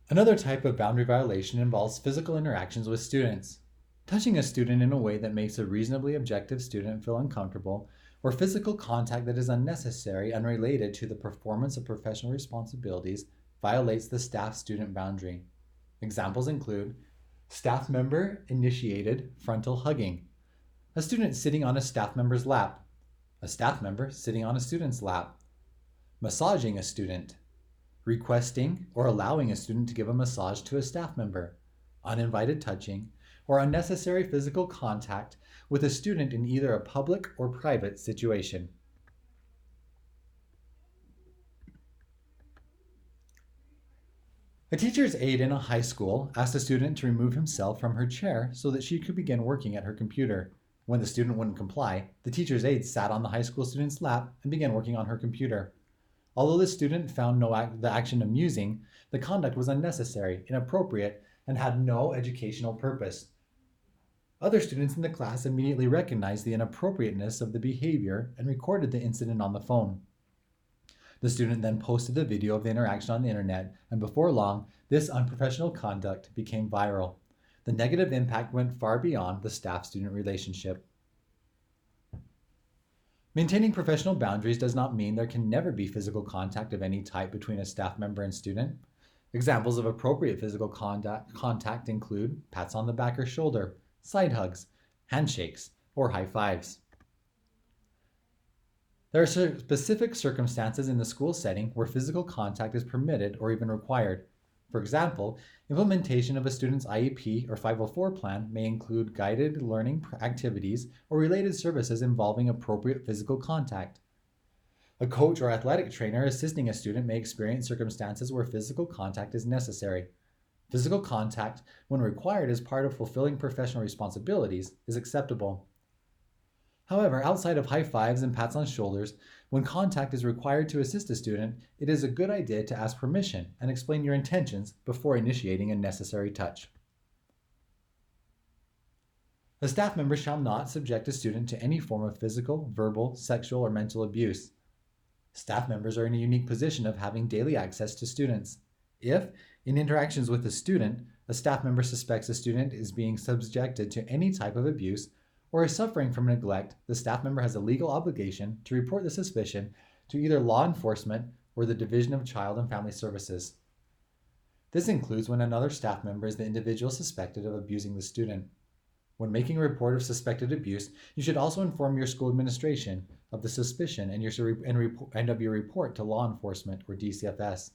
Another type of boundary violation involves physical interactions with students. Touching a student in a way that makes a reasonably objective student feel uncomfortable, or physical contact that is unnecessary, unrelated to the performance of professional responsibilities, violates the staff student boundary. Examples include staff member initiated frontal hugging, a student sitting on a staff member's lap, a staff member sitting on a student's lap, massaging a student, requesting or allowing a student to give a massage to a staff member, uninvited touching, or unnecessary physical contact with a student in either a public or private situation. A teacher's aide in a high school asked a student to remove himself from her chair so that she could begin working at her computer. When the student wouldn't comply, the teacher's aide sat on the high school student's lap and began working on her computer. Although the student found the action amusing, the conduct was unnecessary, inappropriate, and had no educational purpose. Other students in the class immediately recognized the inappropriateness of the behavior and recorded the incident on the phone. The student then posted the video of the interaction on the internet, and before long, this unprofessional conduct became viral. The negative impact went far beyond the staff-student relationship. Maintaining professional boundaries does not mean there can never be physical contact of any type between a staff member and student. Examples of appropriate physical contact include pats on the back or shoulder, side hugs, handshakes, or high fives. There are specific circumstances in the school setting where physical contact is permitted or even required. For example, implementation of a student's IEP or 504 plan may include guided learning activities or related services involving appropriate physical contact. A coach or athletic trainer assisting a student may experience circumstances where physical contact is necessary. Physical contact, when required as part of fulfilling professional responsibilities, is acceptable. However, outside of high fives and pats on shoulders, when contact is required to assist a student, it is a good idea to ask permission and explain your intentions before initiating a necessary touch. A staff member shall not subject a student to any form of physical, verbal, sexual, or mental abuse. Staff members are in a unique position of having daily access to students. If, in interactions with a student, a staff member suspects a student is being subjected to any type of abuse or is suffering from neglect, the staff member has a legal obligation to report the suspicion to either law enforcement or the Division of Child and Family Services. This includes when another staff member is the individual suspected of abusing the student. When making a report of suspected abuse, you should also inform your school administration of the suspicion and of your report to law enforcement or DCFS.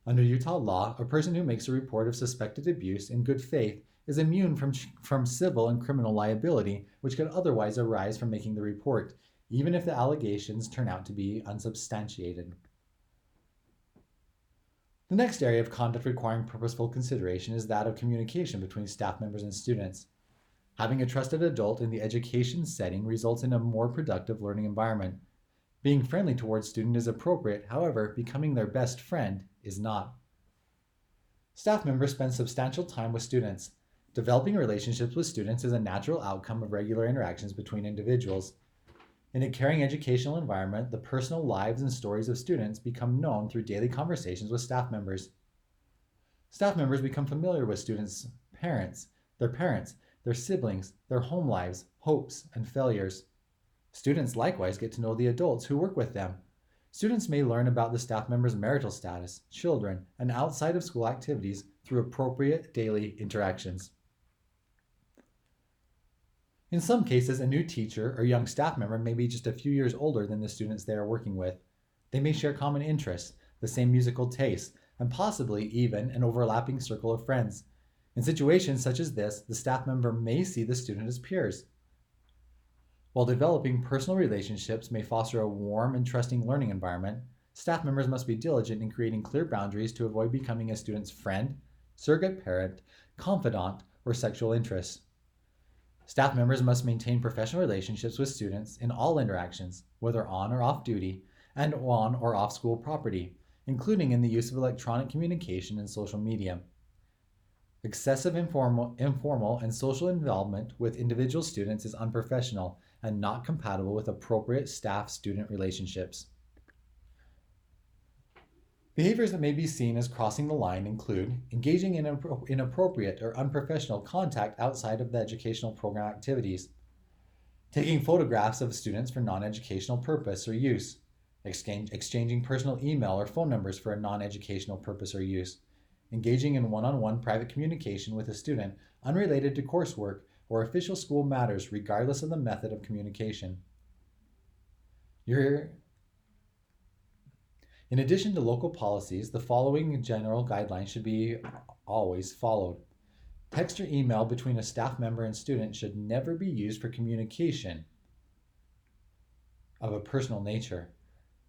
Under Utah law, a person who makes a report of suspected abuse in good faith is immune from civil and criminal liability, which could otherwise arise from making the report, even if the allegations turn out to be unsubstantiated. The next area of conduct requiring purposeful consideration is that of communication between staff members and students. Having a trusted adult in the education setting results in a more productive learning environment. Being friendly towards students is appropriate, however, becoming their best friend is not. Staff members spend substantial time with students. Developing relationships with students is a natural outcome of regular interactions between individuals. In a caring educational environment, the personal lives and stories of students become known through daily conversations with staff members. Staff members become familiar with students' parents, their siblings, their home lives, hopes, and failures. Students likewise get to know the adults who work with them. Students may learn about the staff member's marital status, children, and outside of school activities through appropriate daily interactions. In some cases, a new teacher or young staff member may be just a few years older than the students they are working with. They may share common interests, the same musical tastes, and possibly even an overlapping circle of friends. In situations such as this, the staff member may see the student as peers. While developing personal relationships may foster a warm and trusting learning environment, staff members must be diligent in creating clear boundaries to avoid becoming a student's friend, surrogate parent, confidant, or sexual interest. Staff members must maintain professional relationships with students in all interactions, whether on or off duty, and on or off school property, including in the use of electronic communication and social media. Excessive informal and social involvement with individual students is unprofessional and not compatible with appropriate staff-student relationships. Behaviors that may be seen as crossing the line include engaging in inappropriate or unprofessional contact outside of the educational program activities, taking photographs of students for non-educational purpose or use, exchanging personal email or phone numbers for a non-educational purpose or use, engaging in one-on-one private communication with a student unrelated to coursework or official school matters regardless of the method of communication. In addition to local policies, the following general guidelines should be always followed. Text or email between a staff member and student should never be used for communication of a personal nature.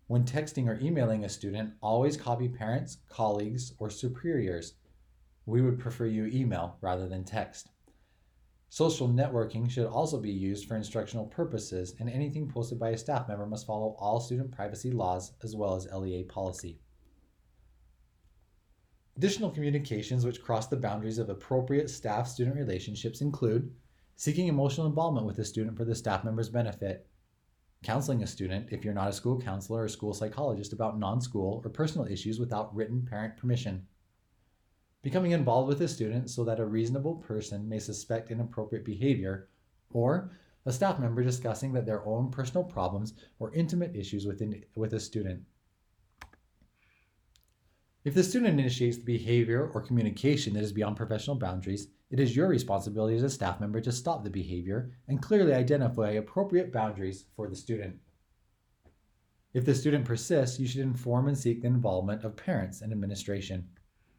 When texting or emailing a student, always copy parents, colleagues, or superiors. We would prefer you email rather than text. Social networking should also be used for instructional purposes, and anything posted by a staff member must follow all student privacy laws as well as LEA policy. Additional communications which cross the boundaries of appropriate staff-student relationships include seeking emotional involvement with a student for the staff member's benefit, counseling a student if you're not a school counselor or school psychologist about non-school or personal issues without written parent permission, becoming involved with a student so that a reasonable person may suspect inappropriate behavior, or a staff member discussing that their own personal problems or intimate issues with a student. If the student initiates the behavior or communication that is beyond professional boundaries, it is your responsibility as a staff member to stop the behavior and clearly identify appropriate boundaries for the student. If the student persists, you should inform and seek the involvement of parents and administration.